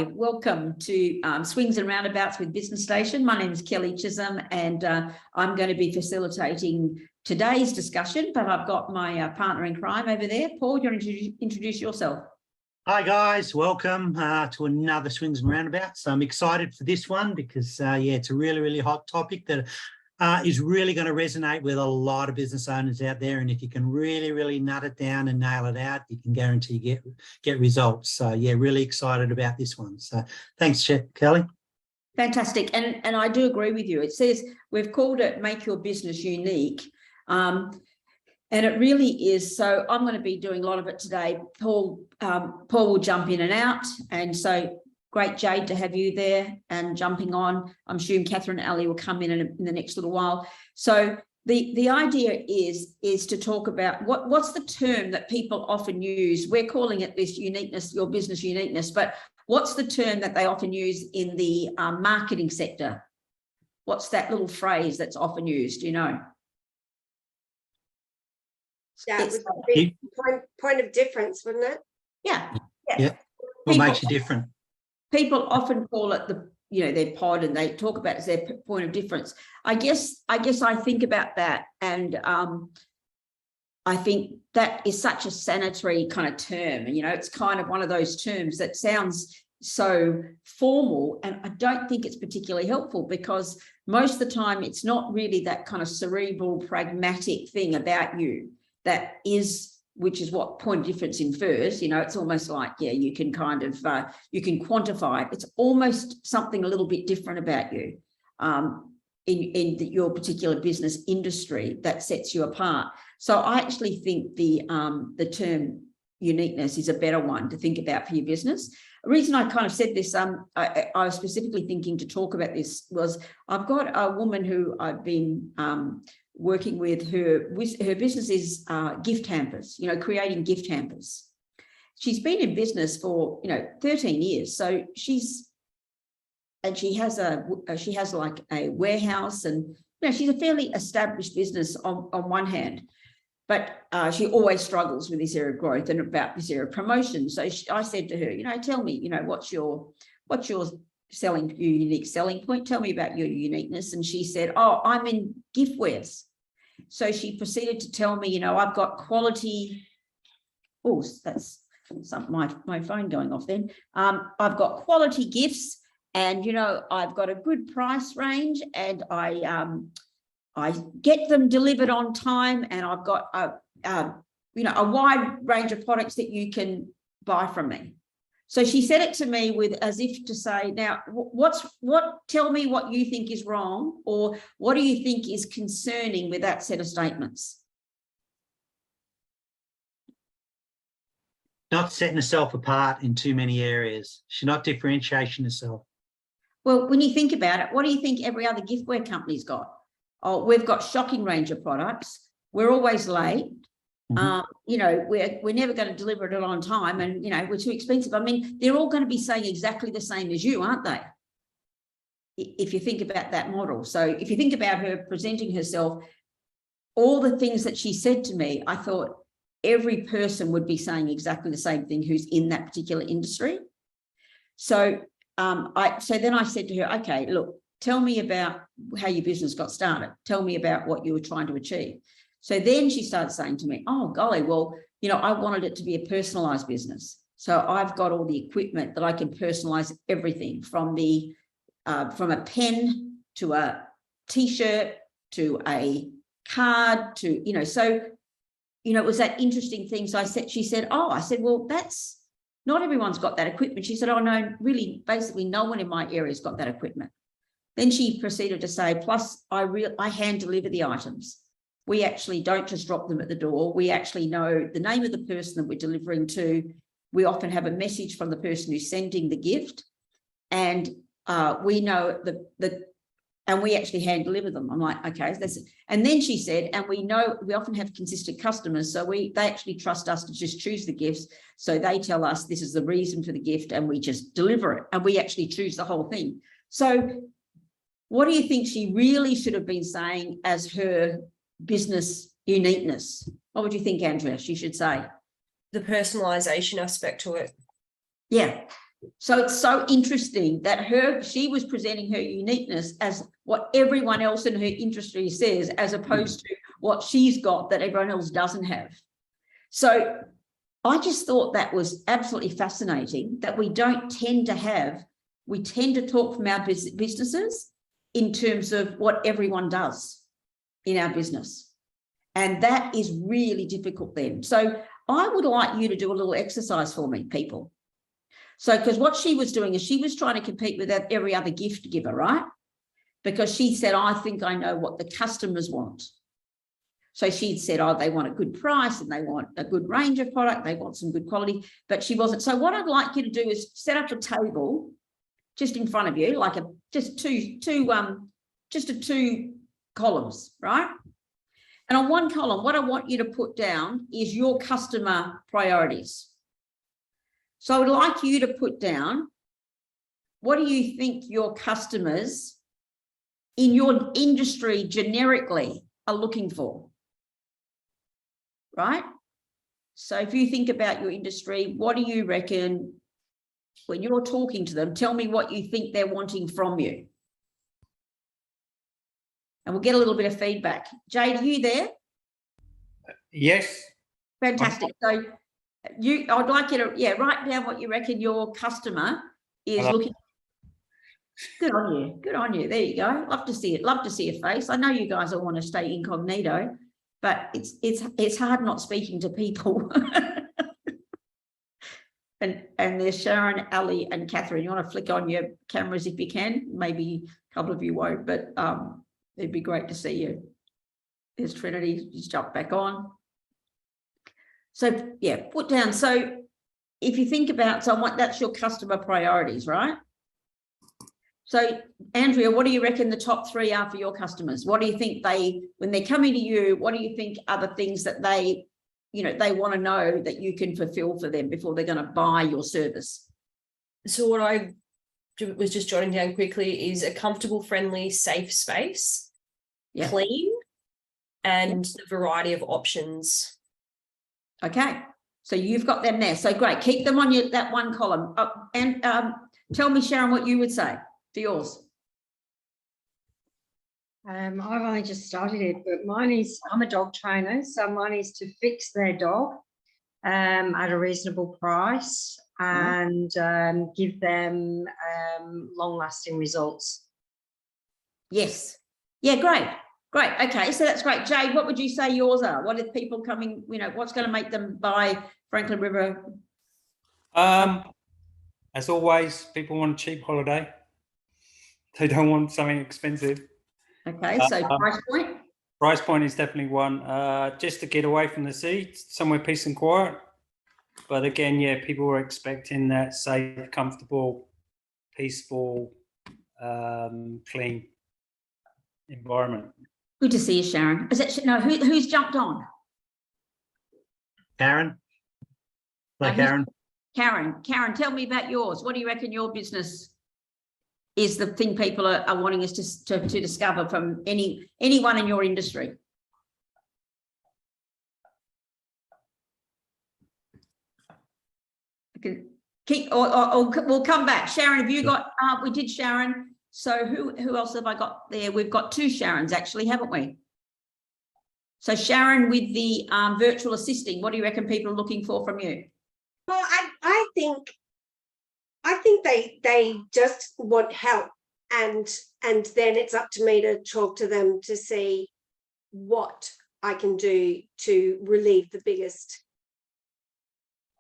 Welcome to Swings and Roundabouts with Business Station. My name is Kelly Chisholm, and I'm going to be facilitating today's discussion, but I've got my partner in crime over there. Paul, you want to introduce yourself? Hi guys, welcome to another Swings and Roundabouts. I'm excited for this one because it's a really hot topic that is really going to resonate with a lot of business owners out there. And if you can really nut it down and nail it out, you can guarantee get results. So yeah, really excited about this one. So thanks, Kelly. Fantastic. And I do agree with you. It says we've called it Make Your Business Unique. And it really is. So I'm going to be doing a lot of it today. Paul will jump in and out. And so great, Jade, to have you there and jumping on. I'm assuming Catherine and Ali will come in the next little while. So the idea is to talk about what's the term that people often use. We're calling it this uniqueness, your business uniqueness, but what's the term that they often use in the marketing sector? What's that little phrase that's often used, you know? That would be point of difference, wouldn't it? Yeah. What makes you different? People often call it their pod, and they talk about it as their point of difference. I guess I think about that, and I think that is such a sanitary kind of term. And it's kind of one of those terms that sounds so formal, and I don't think it's particularly helpful, because most of the time it's not really that kind of cerebral, pragmatic thing about you that is, which is what point of difference infers. It's almost like, you can kind of, you can quantify it. It's almost something a little bit different about you in your particular business industry that sets you apart. So I actually think the term uniqueness is a better one to think about for your business. The reason I kind of said this, I was specifically thinking to talk about this was I've got a woman who I've been working with. Her business is gift hampers, creating gift hampers. She's been in business for 13 years. So she has like a warehouse, and she's a fairly established business on one hand, but she always struggles with this area of growth and about this area of promotion. So I said to her, tell me, what's your unique selling point? Tell me about your uniqueness. And she said, oh, I'm in giftwares. So she proceeded to tell me, I've got quality. Oh, that's my phone going off then. I've got quality gifts, and I've got a good price range, and I get them delivered on time, and I've got a wide range of products that you can buy from me. So she said it to me with as if to say, now, tell me what you think is wrong, or what do you think is concerning with that set of statements? Not setting herself apart in too many areas. She's not differentiating herself. Well, when you think about it, what do you think every other giftware company's got? Oh, we've got shocking range of products. We're always late. We're never going to deliver it on time, and we're too expensive. I mean, they're all going to be saying exactly the same as you, aren't they? If you think about that model. So if you think about her presenting herself, all the things that she said to me, I thought every person would be saying exactly the same thing who's in that particular industry. So then I said to her, okay, look, tell me about how your business got started. Tell me about what you were trying to achieve. So then she started saying to me, oh, golly, well, I wanted it to be a personalized business. So I've got all the equipment that I can personalize everything from a pen to a T-shirt to a card to, so, it was that interesting thing. So she said, well, that's not everyone's got that equipment. She said, oh, no, really, basically no one in my area has got that equipment. Then she proceeded to say, plus I hand deliver the items. We actually don't just drop them at the door. We actually know the name of the person that we're delivering to. We often have a message from the person who's sending the gift, and we know and we actually hand deliver them. I'm like, okay, and then she said, and we know we often have consistent customers, so they actually trust us to just choose the gifts. So they tell us this is the reason for the gift, and we just deliver it, and we actually choose the whole thing. So what do you think she really should have been saying as her business uniqueness? What would you think, Andrea, she should say? The personalization aspect to it. Yeah. So it's so interesting that she was presenting her uniqueness as what everyone else in her industry says, as opposed to what she's got that everyone else doesn't have. So I just thought that was absolutely fascinating, that we tend to talk from our businesses in terms of what everyone does in our business. And that is really difficult then. So I would like you to do a little exercise for me, people. So, because what she was doing is she was trying to compete with every other gift giver, right? Because she said, I think I know what the customers want. So she'd said, oh, they want a good price and they want a good range of product. They want some good quality, but she wasn't. So what I'd like you to do is set up a table just in front of you, like just two columns, right? And on one column, what I want you to put down is your customer priorities. So I would like you to put down, what do you think your customers in your industry generically are looking for? Right? So if you think about your industry, what do you reckon when you're talking to them? Tell me what you think they're wanting from you. And we'll get a little bit of feedback. Jade, are you there? Yes. Fantastic. So I'd like you to, write down what you reckon your customer is looking. Good on you. Good on you. There you go. Love to see it. Love to see your face. I know you guys all want to stay incognito, but it's hard not speaking to people. and there's Sharon, Ali, and Catherine. You want to flick on your cameras if you can. Maybe a couple of you won't, but it'd be great to see you. There's Trinity. Just jump back on. So yeah, put down. So if you think about someone, that's your customer priorities, right? So Andrea, what do you reckon the top 3 are for your customers? What do you think when they're coming to you, what do you think are the things that they want to know that you can fulfill for them before they're going to buy your service? So what I was just jotting down quickly is a comfortable, friendly, safe space, clean, and the variety of options. Okay, so you've got them there. So great, keep them on that one column. And tell me, Sharon, what you would say for yours. I've only just started it, but I'm a dog trainer, so mine is to fix their dog at a reasonable price and give them long-lasting results. Yes. Yeah, great. Great. Okay, so that's great. Jade, what would you say yours are? What are people coming, what's going to make them buy Franklin River? As always, people want a cheap holiday. They don't want something expensive. Okay, so price point? Price point is definitely one. Just to get away from the city, somewhere peace and quiet. But again, yeah, people were expecting that safe, comfortable, peaceful, clean environment. Good to see you, Sharon. Is it no? Who's jumped on? Karen. Hi, Karen. Karen, tell me about yours. What do you reckon your business is the thing people are wanting us to discover from anyone in your industry? Keep or we'll come back. Sharon, have you got? We did Sharon. So who else have I got there? We've got 2 Sharons actually, haven't we? So Sharon with the virtual assisting. What do you reckon people are looking for from you? Well, I think they just want help, and then it's up to me to talk to them to see what I can do to relieve the biggest.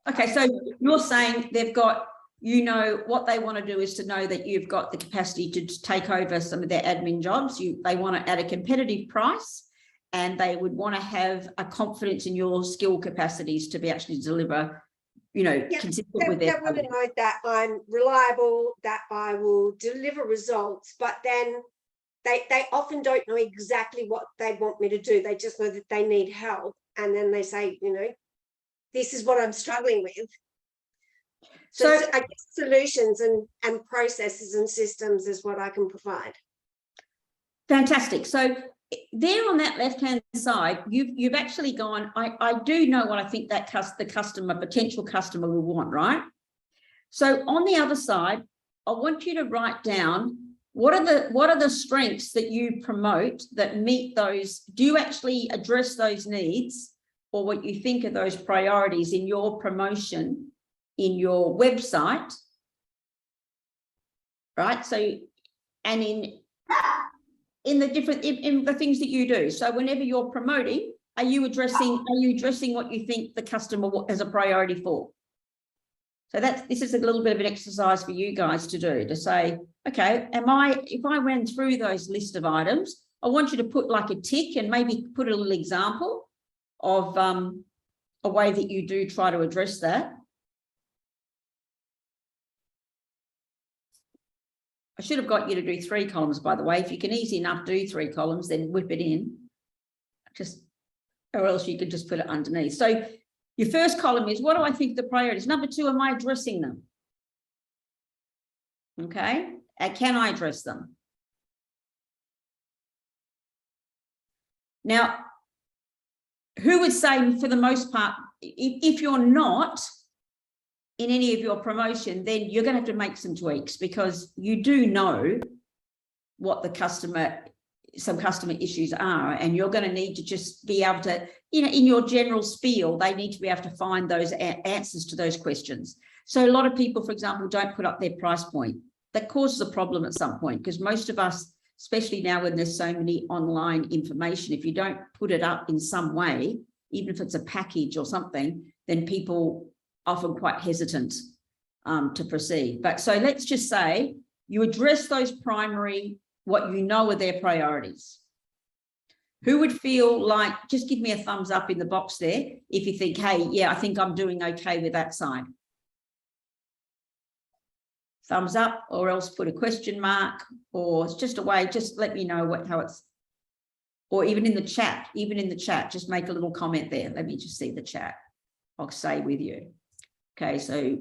Okay, so you're saying they've got, what they want to do is to know that you've got the capacity to take over some of their admin jobs. They want it at a competitive price, and they would want to have a confidence in your skill capacities to be actually deliver, consistent with their. They want to know that I'm reliable, that I will deliver results, but then they often don't know exactly what they want me to do. They just know that they need help, and then they say, this is what I'm struggling with. So I guess solutions and processes and systems is what I can provide. Fantastic. So there on that left-hand side, you've actually gone, I do know what I think that the potential customer will want, right? So on the other side, I want you to write down what are the strengths that you promote that meet those. Do you actually address those needs, or what you think are those priorities in your promotion, in your website, right? So, and in the different in the things that you do. So whenever you're promoting, are you addressing what you think the customer has a priority for? So this is a little bit of an exercise for you guys to do, to say, okay, if I went through those list of items, I want you to put like a tick and maybe put a little example of a way that you do try to address that. I should have got you to do 3 columns, by the way. If you can easy enough do 3 columns, then whip it in. Or else you could just put it underneath. So your first column is, what do I think the priorities? Number 2, am I addressing them? Okay, can I address them? Now, who would say, for the most part, if you're not in any of your promotion, then you're going to have to make some tweaks, because you do know what some customer issues are, and you're going to need to just be able to, in your general spiel, they need to be able to find those answers to those questions. So a lot of people, for example, don't put up their price point. That causes a problem at some point, because most of us, especially now when there's so many online information, if you don't put it up in some way, even if it's a package or something, then people often quite hesitant to proceed. But so let's just say you address those primary, what you know are their priorities. Who would feel like, just give me a thumbs up in the box there if you think, hey, yeah, I think I'm doing okay with that side. Thumbs up, or else put a question mark, or it's just a way, just let me know how it's, or even in the chat, just make a little comment there. Let me just see the chat. I'll say with you. Okay, so,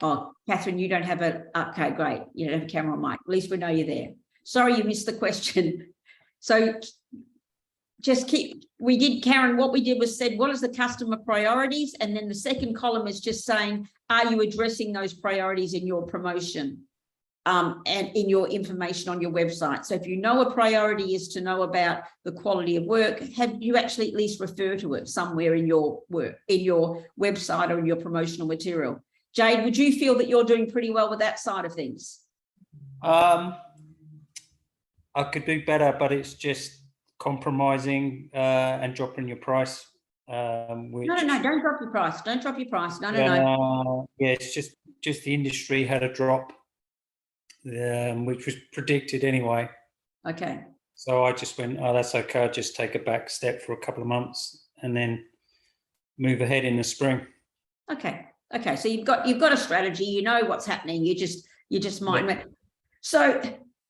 oh, Catherine, you don't have okay, great. You don't have a camera on mic. At least we know you're there. Sorry, you missed the question. So just Karen, what we did was said, what is the customer priorities? And then the second column is just saying, are you addressing those priorities in your promotion and in your information on your website? So if you know a priority is to know about the quality of work, have you actually at least refer to it somewhere in your work, in your website or in your promotional material? Jade, would you feel that you're doing pretty well with that side of things? I could do better, but it's just compromising and dropping your price. No, don't drop your price. Don't drop your price. No. Yeah, it's just the industry had a drop, which was predicted anyway. Okay. So I just went, oh, that's okay. I'll just take a back step for a couple of months and then move ahead in the spring. Okay. So you've got a strategy. You know what's happening. You just might. Yeah. So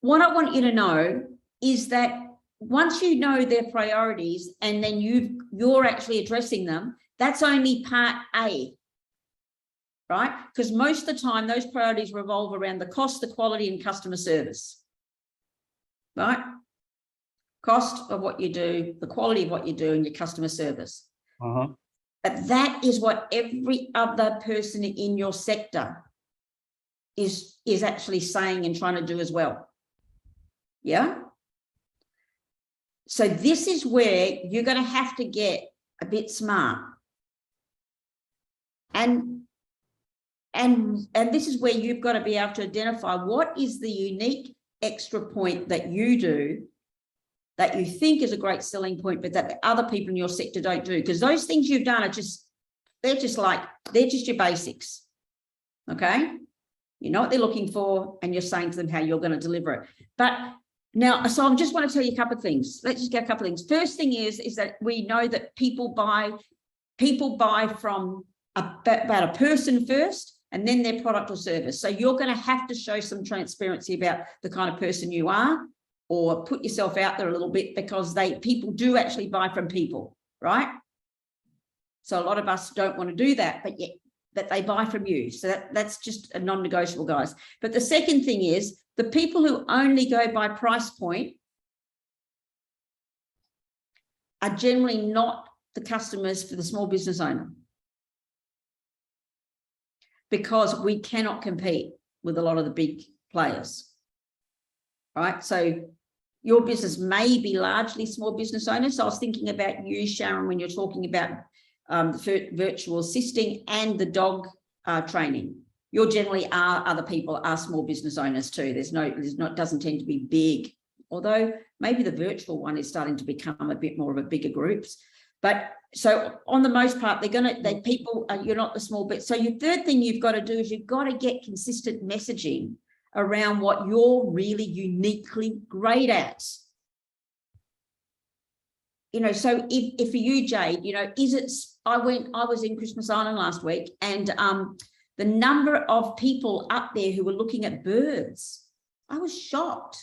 what I want you to know is that once you know their priorities and then you're actually addressing them, that's only part A, right? Because most of the time those priorities revolve around the cost, the quality, and customer service, right? Cost of what you do, the quality of what you do, and your customer service. But that is what every other person in your sector is actually saying and trying to do as well. Yeah. So this is where you're going to have to get a bit smart. And this is where you've got to be able to identify what is the unique extra point that you do that you think is a great selling point, but that the other people in your sector don't do. Because those things you've done they're just your basics. Okay. You know what they're looking for, and you're saying to them how you're going to deliver it. But now, so I just want to tell you a couple of things. Let's just get a couple of things. First thing is that we know that people buy from about a person first, and then their product or service. So you're going to have to show some transparency about the kind of person you are, or put yourself out there a little bit, because people do actually buy from people, right? So a lot of us don't want to do that, but yet that they buy from you. So that's just a non-negotiable, guys. But the second thing is the people who only go by price point are generally not the customers for the small business owner. because we cannot compete with a lot of the big players, right? So your business may be largely small business owners. So I was thinking about you, Sharon, when you're talking about virtual assisting and the dog training. You're generally other people are small business owners too. Doesn't tend to be big, although maybe the virtual one is starting to become a bit more of a bigger groups. But so on the most part, you're not the small bit. So your third thing you've got to do is you've got to get consistent messaging around what you're really uniquely great at. You know, so if for you, Jade, you know, I was in Christmas Island last week, and the number of people up there who were looking at birds, I was shocked.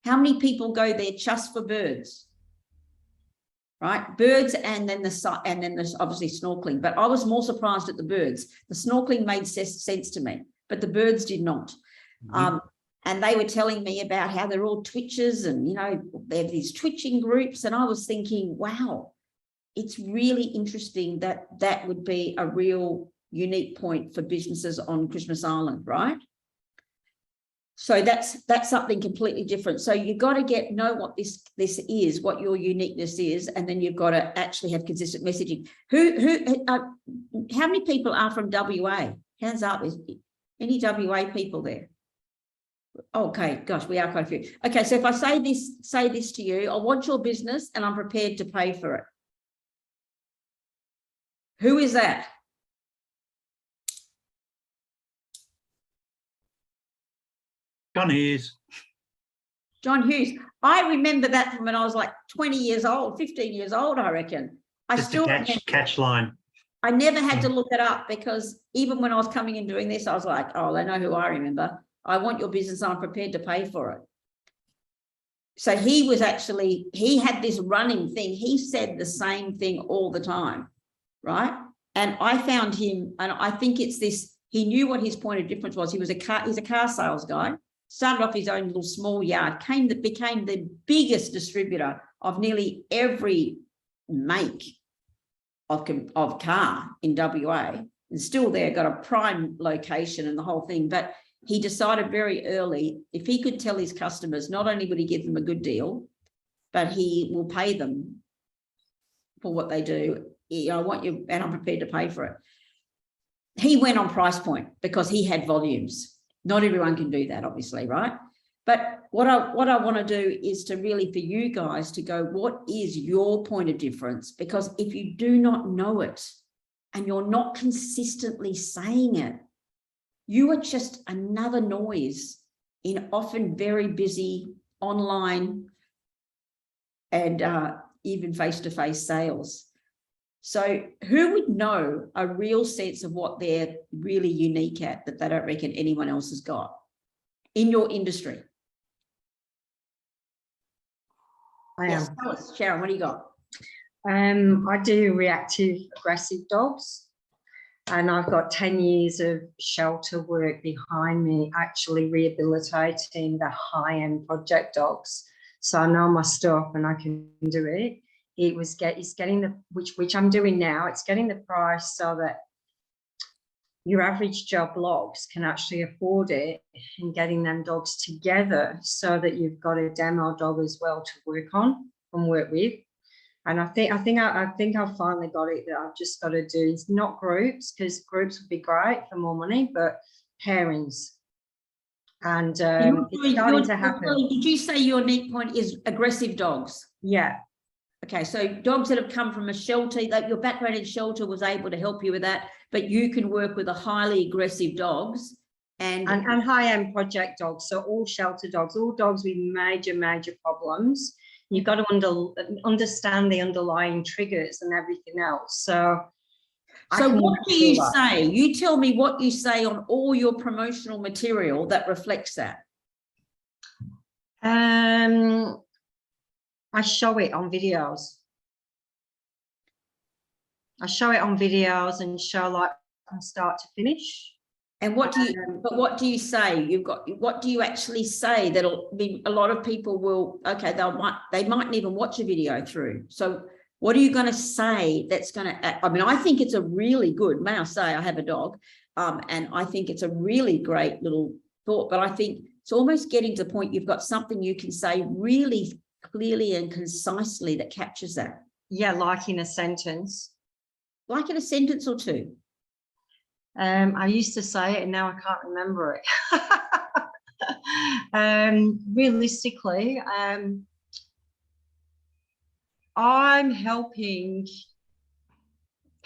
How many people go there just for birds? Right, birds, and then there's obviously snorkeling. But I was more surprised at the birds. The snorkeling made sense to me, but the birds did not. Mm-hmm. And they were telling me about how they're all twitchers, and you know, they have these twitching groups. And I was thinking, wow, it's really interesting that would be a real unique point for businesses on Christmas Island, right? So that's something completely different. So you've got to know what this is, what your uniqueness is, and then you've got to actually have consistent messaging. How many people are from WA? Hands up. Is any WA people there? Okay, gosh, we are quite a few. Okay, so if I say this to you, I want your business and I'm prepared to pay for it. Who is that? John Hughes. John Hughes. I remember that from when I was like 20 years old, 15 years old, I reckon. Just a catch line. I never had to look it up, because even when I was coming and doing this, I was like, oh, they know who I remember. I want your business. I'm prepared to pay for it. So he had this running thing. He said the same thing all the time, right? And I found him, and I think it's this, he knew what his point of difference was. He's a car sales guy, started off his own little small yard, became the biggest distributor of nearly every make of car in WA, and still there, got a prime location and the whole thing. But he decided very early, if he could tell his customers, not only would he give them a good deal, but he will pay them for what they do. I want you, and I'm prepared to pay for it. He went on price point because he had volumes. Not everyone can do that, obviously, right? But what I want to do is to really, for you guys to go, what is your point of difference? Because if you do not know it and you're not consistently saying it, you are just another noise in often very busy online and even face-to-face sales. So who would know a real sense of what they're really unique at that they don't reckon anyone else has got in your industry? Yes, tell us, Sharon, what do you got? I do reactive aggressive dogs. And I've got 10 years of shelter work behind me, actually rehabilitating the high-end project dogs. So I know my stuff and I can do it. It's getting the, which I'm doing now, it's getting the price so that your average Joe blogs can actually afford it, and getting them dogs together so that you've got a demo dog as well to work on and work with. And I think I've finally got it, that I've just got to do. It's not groups, because groups would be great for more money, but pairings. And it's starting to happen. Did you say your neat point is aggressive dogs? Yeah. Okay, so dogs that have come from a shelter, like your background in shelter was able to help you with that, but you can work with the highly aggressive dogs and high-end project dogs. So all shelter dogs, all dogs with major problems. You've got to understand the underlying triggers and everything else. So what do you say? You tell me what you say on all your promotional material that reflects that. I show it on videos. I show it on videos and show like from start to finish. And what do you say? What do you actually say that'll be, a lot of people will, okay, they mightn't even watch a video through. So what are you going to say that's going to, I mean, I think it's a really good, may I say, I have a dog, And I think it's a really great little thought, but I think it's almost getting to the point you've got something you can say really clearly and concisely that captures that. Yeah, like in a sentence. Like in a sentence or two. I used to say it and now I can't remember it. Realistically, I'm helping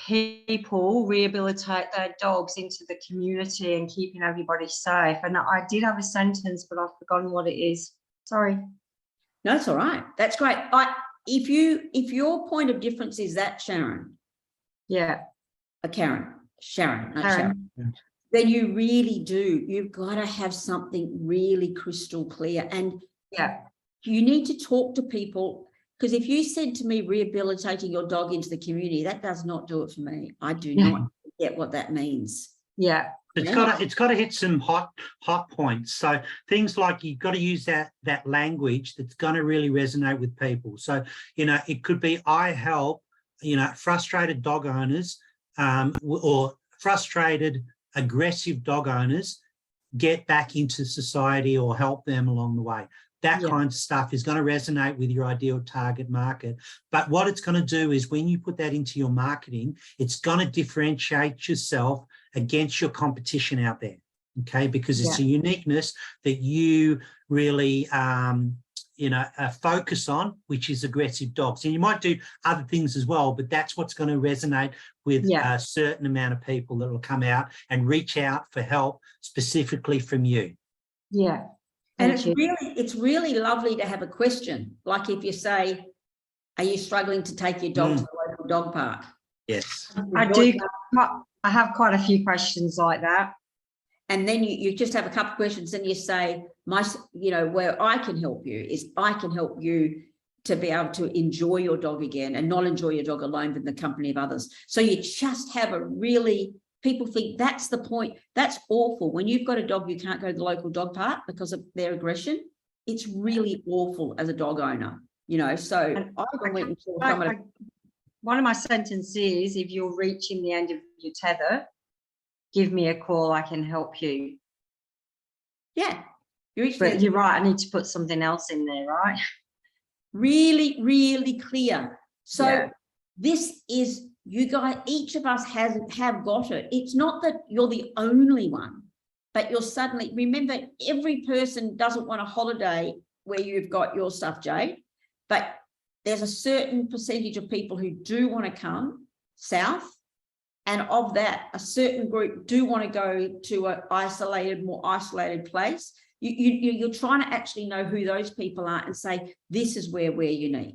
people rehabilitate their dogs into the community and keeping everybody safe. And I did have a sentence, but I've forgotten what it is. Sorry. No, it's all right. That's great. If your point of difference is that, Sharon. Yeah. Sharon, not Sharon. Sharon. Then you really do. You've got to have something really crystal clear. And yeah, you need to talk to people. Because if you said to me rehabilitating your dog into the community, that does not do it for me. I do not get what that means. Yeah. It's got to hit some hot points. So things like you've got to use that language that's going to really resonate with people. So, it could be I help, frustrated dog owners or frustrated, aggressive dog owners get back into society or help them along the way. That kind of stuff is going to resonate with your ideal target market. But what it's going to do is when you put that into your marketing, it's going to differentiate yourself against your competition out there, okay? Because it's a uniqueness that you really, focus on, which is aggressive dogs. And you might do other things as well, but that's what's going to resonate with a certain amount of people that will come out and reach out for help specifically from you. Yeah. And it's really lovely to have a question. Like if you say, are you struggling to take your dog to the local dog park? Yes. I have quite a few questions like that. And then you just have a couple of questions and you say, where I can help you is I can help you to be able to enjoy your dog again and not enjoy your dog alone in the company of others. So you just have a really, people think that's the point. That's awful. When you've got a dog, you can't go to the local dog park because of their aggression. It's really awful as a dog owner, so one of my sentences is, if you're reaching the end of your tether, give me a call, I can help you. Yeah. But you're right, I need to put something else in there, right? Really, really clear. So this is, you guys, each of us have got it. It's not that you're the only one, but you're suddenly, remember, every person doesn't want a holiday where you've got your stuff, Jade, but there's a certain percentage of people who do want to come south. And of that, a certain group do want to go to an more isolated place. You're trying to actually know who those people are and say, this is where we're unique.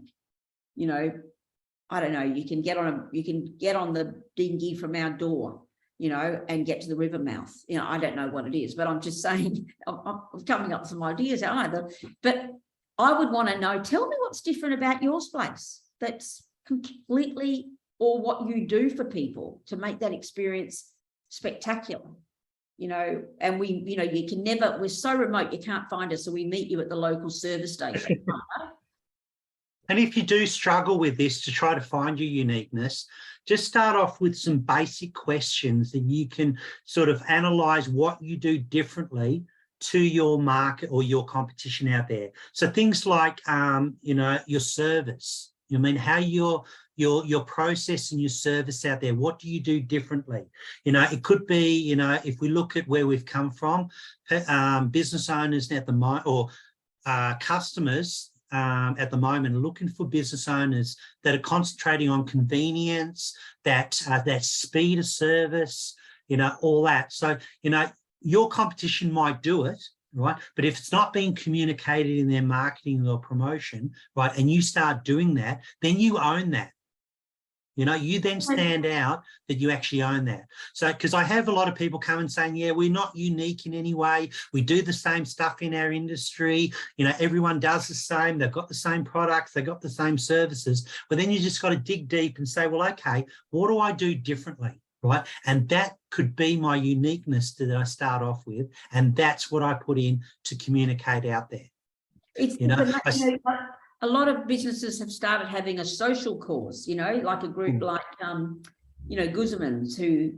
I don't know, you can get on the dinghy from our door, and get to the river mouth. I don't know what it is, but I'm just saying, I'm coming up with some ideas, aren't I? But I would want to know, tell me what's different about your place that's completely, or what you do for people to make that experience spectacular. And you can never, we're so remote, you can't find us. So we meet you at the local service station. And if you do struggle with this to try to find your uniqueness, just start off with some basic questions that you can sort of analyze what you do differently to your market or your competition out there. So things like, your service, how your process and your service out there, what do you do differently? It could be, if we look at where we've come from, business owners at the moment, or customers at the moment are looking for business owners that are concentrating on convenience, that speed of service, all that. So, your competition might do it, right? But if it's not being communicated in their marketing or promotion, right, and you start doing that, then you own that. You then stand out that you actually own that. So, because I have a lot of people come and saying, yeah, we're not unique in any way. We do the same stuff in our industry. Everyone does the same. They've got the same products. They've got the same services. But then you just got to dig deep and say, well, okay, what do I do differently? Right. And that could be my uniqueness that I start off with. And that's what I put in to communicate out there. A lot of businesses have started having a social cause, like a group like, Guzman's, who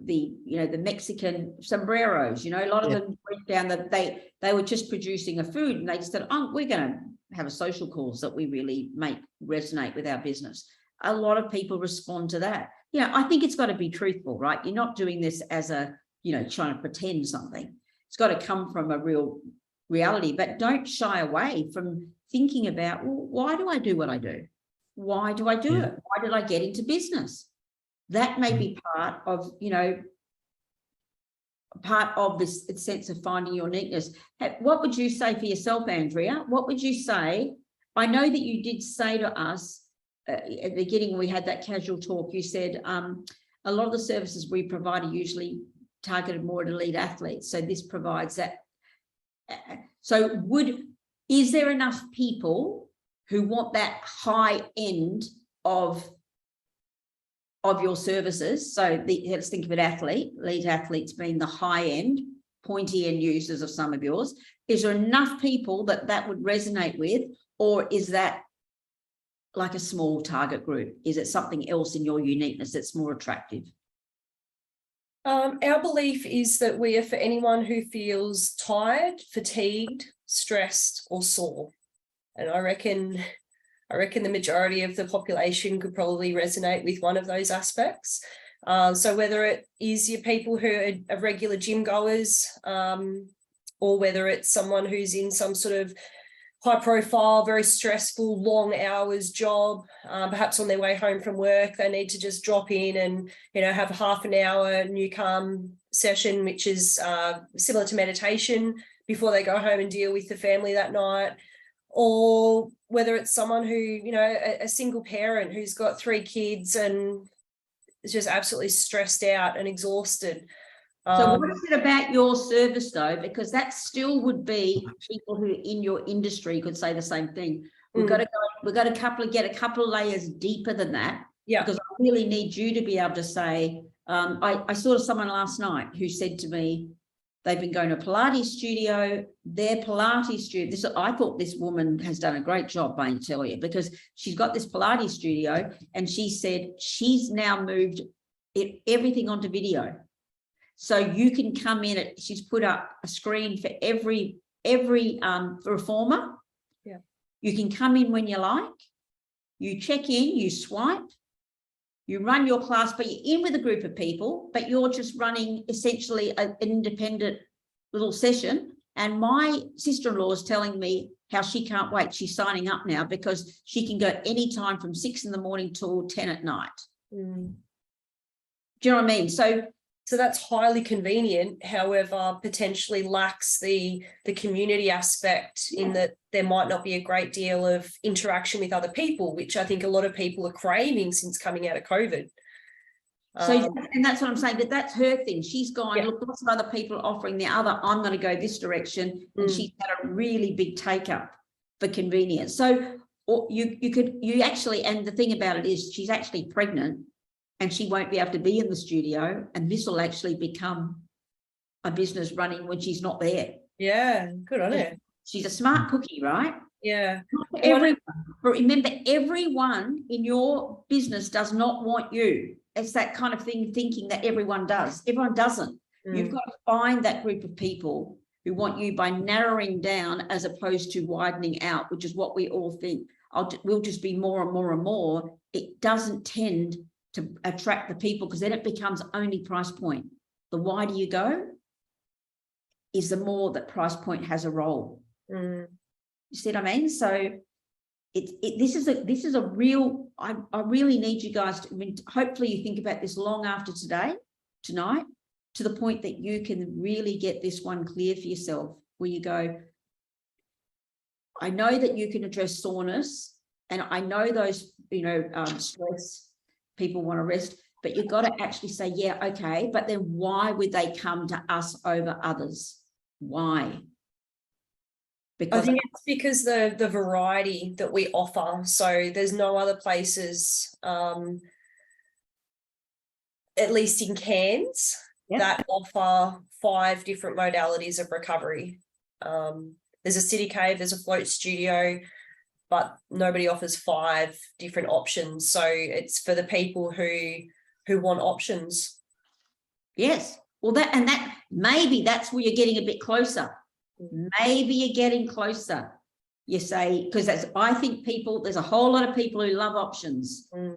the Mexican sombreros, a lot of them went down that they were just producing a food, and they just said, oh, we're going to have a social cause that we really make resonate with our business. A lot of people respond to that. I think it's got to be truthful, right? You're not doing this as a, trying to pretend something. It's got to come from a real reality, but don't shy away from thinking about, well, why do I do what I do? Why do I do it? Why did I get into business? That may be part of, this sense of finding your uniqueness. What would you say for yourself, Andrea? What would you say? I know that you did say to us at the beginning, we had that casual talk, you said a lot of the services we provide are usually targeted more at elite athletes. So this provides that. So is there enough people who want that high end of your services? So let's think of it, elite athletes being the high end, pointy end users of some of yours. Is there enough people that would resonate with, or is that like a small target group? Is it something else in your uniqueness that's more attractive? Our belief is that we are for anyone who feels tired, fatigued, stressed, or sore. And I reckon the majority of the population could probably resonate with one of those aspects. So whether it is your people who are regular gym goers, or whether it's someone who's in some sort of high profile, very stressful, long hours job, perhaps on their way home from work, they need to just drop in and, have a half an hour new calm session, which is similar to meditation before they go home and deal with the family that night. Or whether it's someone who, a single parent who's got 3 kids and is just absolutely stressed out and exhausted. So what is it about your service though? Because that still would be people who in your industry could say the same thing. We've got to get a couple of layers deeper than that. Yeah. Because I really need you to be able to say, I saw someone last night who said to me, they've been going to a Pilates studio, their Pilates studio. I thought this woman has done a great job, I tell you, because she's got this Pilates studio, and she said she's now moved everything onto video. So you can come in, she's put up a screen for every reformer. Yeah. You can come in when you like, you check in, you swipe, you run your class, but you're in with a group of people, but you're just running essentially an independent little session. And my sister-in-law is telling me how she can't wait. She's signing up now because she can go anytime from 6 in the morning till 10 at night. Do you know what I mean? So that's highly convenient, however, potentially lacks the community aspect in that there might not be a great deal of interaction with other people, which I think a lot of people are craving since coming out of COVID. And that's what I'm saying, but that's her thing. She's gone, look, lots of other people are offering the other, I'm going to go this direction. And she's had a really big take up for convenience. So you actually, and the thing about it is she's actually pregnant, and she won't be able to be in the studio, and this will actually become a business running when she's not there. Yeah, good on her. She's a smart cookie, right? Yeah. Everyone, but remember, everyone in your business does not want you. It's that kind of thing, thinking that everyone does. Everyone doesn't. You've got to find that group of people who want you by narrowing down as opposed to widening out, which is what we all think. We'll just be more and more and more. It doesn't tend to attract the people, because then it becomes only price point. The wider you go is the more that price point has a role. You see what I mean? So this is a real, I really need you guys to, hopefully you think about this long after tonight, to the point that you can really get this one clear for yourself, where you go, I know that you can address soreness, and I know those, stress, people want to rest, but you've got to actually say, yeah, okay, but then why would they come to us over others? Why? Because I think it's because the variety that we offer. So there's no other places, at least in Cairns, that offer 5 different modalities of recovery. There's a city cave, there's a float studio, but nobody offers 5 different options. So it's for the people who want options. Yes. Well, that maybe that's where you're getting a bit closer. Maybe you're getting closer. You say, because I think there's a whole lot of people who love options, right?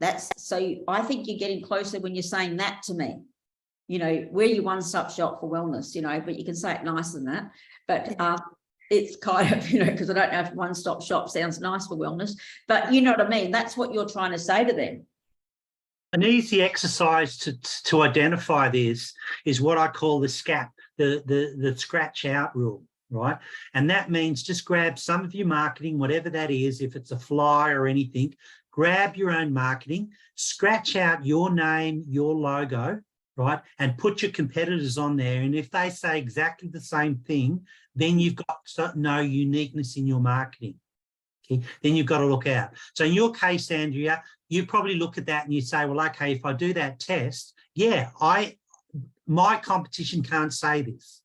I think you're getting closer when you're saying that to me. You know, we're your one-stop shop for wellness, you know, but you can say it nicer than that. But it's kind of, you know, because I don't know if one-stop shop sounds nice for wellness, but you know what I mean? That's what you're trying to say to them. An easy exercise to identify this is what I call the SCAP, the scratch out rule, right? And that means just grab some of your marketing, whatever that is, if it's a flyer or anything, grab your own marketing, scratch out your name, your logo, right? And put your competitors on there. And if they say exactly the same thing, then you've got no uniqueness in your marketing. Okay, then you've got to look out. So in your case, Andrea, you probably look at that and you say, well, okay, if I do that test, yeah, my competition can't say this.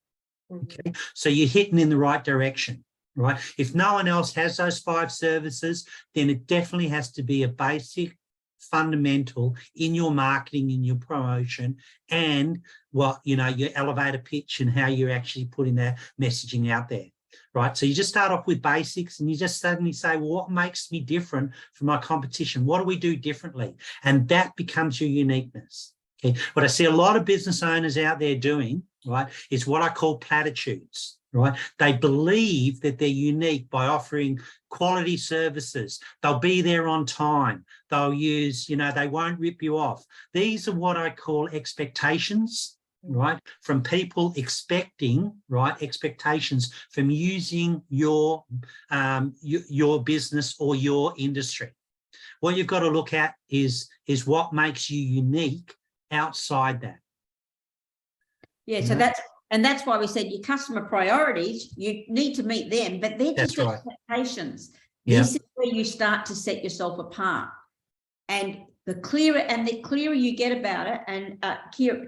Okay, so you're hitting in the right direction, right? If no one else has those 5 services, then it definitely has to be a basic fundamental in your marketing, in your promotion, and what, you know, your elevator pitch and how you're actually putting that messaging out there. Right, so you just start off with basics and you just suddenly say, well, what makes me different from my competition? What do we do differently? And that becomes your uniqueness. Okay, what I see a lot of business owners out there doing, right, is what I call platitudes. Right, they believe that they're unique by offering quality services. They'll be there on time. They'll use, you know, they won't rip you off. These are what I call expectations. Right, from people expecting, right, expectations from using your business or your industry. What you've got to look at is what makes you unique outside that. Yeah, so that's why we said your customer priorities, you need to meet them, but they're just expectations. This is where you start to set yourself apart. And the clearer you get about it and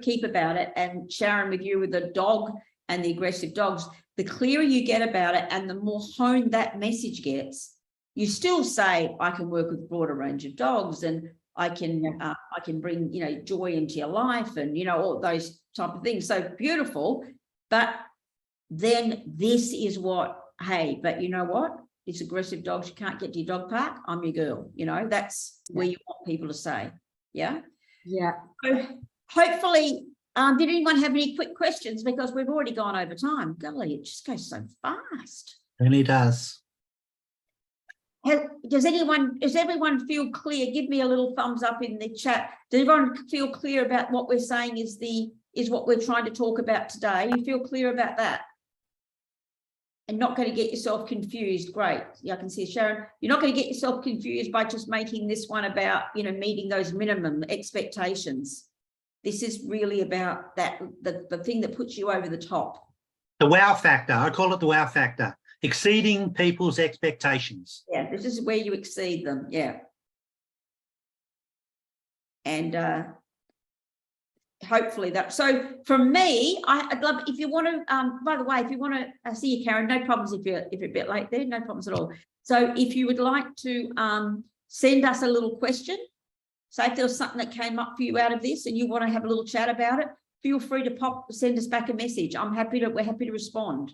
keep about it, and Sharon with you with the dog and the aggressive dogs, the clearer you get about it and the more honed that message gets, you still say, I can work with a broader range of dogs and I can bring, you know, joy into your life and, you know, all those type of things. So beautiful. But then this is what, hey, but you know what? It's aggressive dogs, you can't get to your dog park, I'm your girl. You know, that's where you want people to say. Yeah. Yeah. So hopefully, did anyone have any quick questions? Because we've already gone over time. Golly, it just goes so fast. It really does. Does everyone feel clear? Give me a little thumbs up in the chat. Does everyone feel clear about what we're saying is what we're trying to talk about today? You feel clear about that? And not going to get yourself confused. Great. Yeah, I can see Sharon. You're not going to get yourself confused by just making this one about, you know, meeting those minimum expectations. This is really about that, the thing that puts you over the top. The wow factor. I call it the wow factor. Exceeding people's expectations. Yeah, this is where you exceed them. Yeah. And hopefully that. So from me, I'd love, if you want to, by the way, if you want to, I see you, Karen, no problems if you're a bit late there, no problems at all. So if you would like to send us a little question, say if there was something that came up for you out of this and you want to have a little chat about it, feel free to send us back a message. We're happy to respond.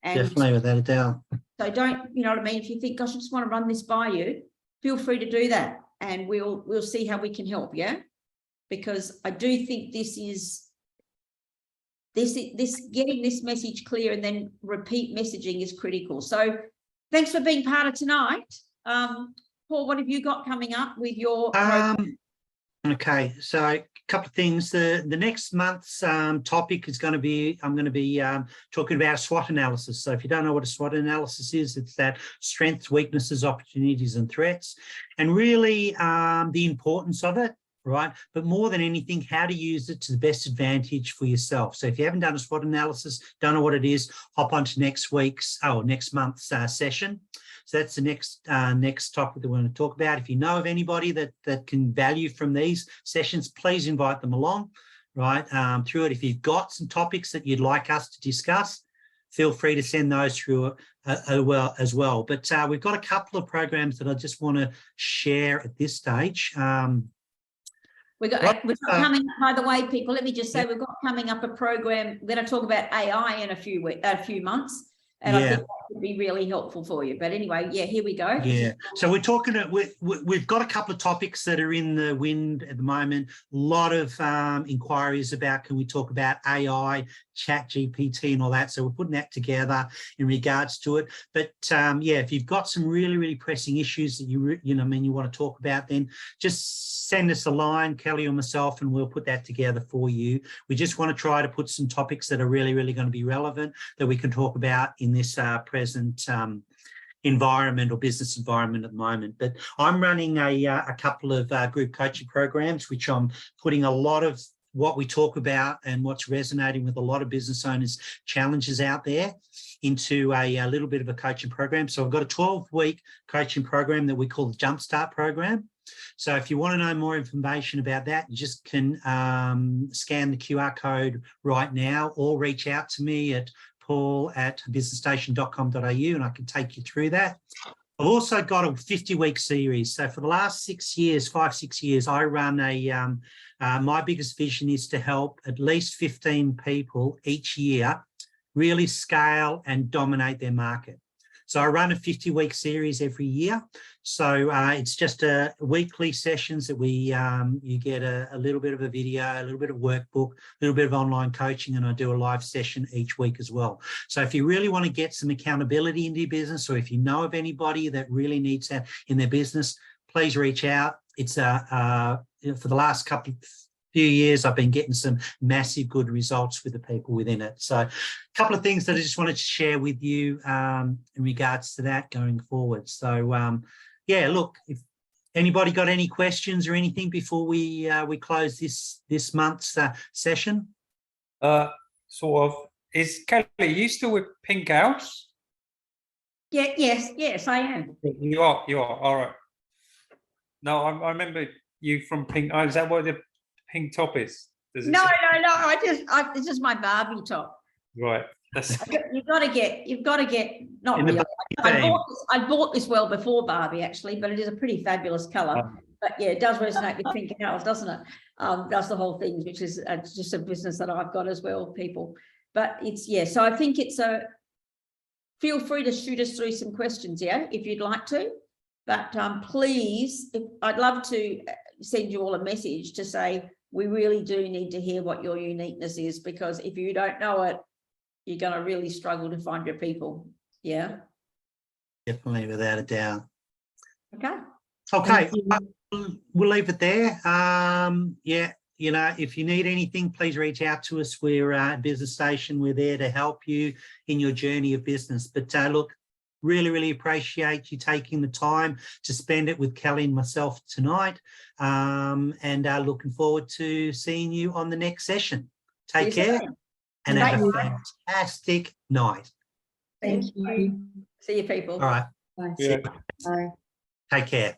And definitely, without a doubt. So don't, you know what I mean? If you think, gosh, I just want to run this by you, feel free to do that. And we'll see how we can help. Yeah. Because I do think this getting this message clear and then repeat messaging is critical. So thanks for being part of tonight. Paul, what have you got coming up with your program? Okay, so a couple of things. The next month's topic is going to be, I'm going to be talking about a SWOT analysis. So if you don't know what a SWOT analysis is, it's that strengths, weaknesses, opportunities and threats, and really the importance of it. Right, but more than anything, how to use it to the best advantage for yourself. So if you haven't done a SWOT analysis, don't know what it is, hop onto next month's session. So that's the next topic that we're going to talk about. If you know of anybody that can value from these sessions, please invite them along, right, through it. If you've got some topics that you'd like us to discuss, feel free to send those through as well. But we've got a couple of programs that I just want to share at this stage. We've got coming up, by the way, people, let me just say, we've got coming up a program. We're going to talk about AI in a few months. And I think that would be really helpful for you. But anyway, yeah, here we go. Yeah. So we're talking, we've got a couple of topics that are in the wind at the moment. A lot of inquiries about, can we talk about AI, chat GPT and all that. So we're putting that together in regards to it. But yeah, if you've got some really, really pressing issues that you want to talk about, then just send us a line, Kelly or myself, and we'll put that together for you. We just want to try to put some topics that are really, really going to be relevant that we can talk about in this present environment or business environment at the moment. But I'm running a couple of group coaching programs, which I'm putting a lot of what we talk about and what's resonating with a lot of business owners' challenges out there into a little bit of a coaching program. So I've got a 12-week coaching program that we call the Jumpstart program. So if you want to know more information about that, you just can scan the QR code right now or reach out to me at paul@businessstation.com.au and I can take you through that. I've also got a 50-week series. So for the last 6 years, 5-6 years, I run my biggest vision is to help at least 15 people each year really scale and dominate their market. So I run a 50-week series every year. So it's just weekly sessions that you get a little bit of a video, a little bit of workbook, a little bit of online coaching, and I do a live session each week as well. So if you really want to get some accountability into your business, or if you know of anybody that really needs that in their business, please reach out. It's for the last few years, I've been getting some massive good results with the people within it. So a couple of things that I just wanted to share with you in regards to that going forward. So yeah, look, if anybody got any questions or anything before we close this month's session? Sort of. Is Kelly, are you still with Pink House? Yeah, yes, I am. You are. All right. No, I remember you from Pink. Oh, is that what the pink top is? No. This is my Barbie top. Right. You've got to get. Not In the really. I bought this well before Barbie actually, but it is a pretty fabulous colour. But yeah, it does resonate with Pink House, doesn't it? That's the whole thing, which is just a business that I've got as well, people. But it's So I think it's feel free to shoot us through some questions, if you'd like to. But please, I'd love to send you all a message to say we really do need to hear what your uniqueness is, because if you don't know it, you're going to really struggle to find your people. Yeah. Definitely, without a doubt. Okay. We'll leave it there. Yeah, if you need anything, please reach out to us. We're at Business Station. We're there to help you in your journey of business. But look, really, really appreciate you taking the time to spend it with Kelly and myself tonight. And looking forward to seeing you on the next session. Take care and have a fantastic night. Thank you. See you, people. All right. Bye. See you. Bye. Take care.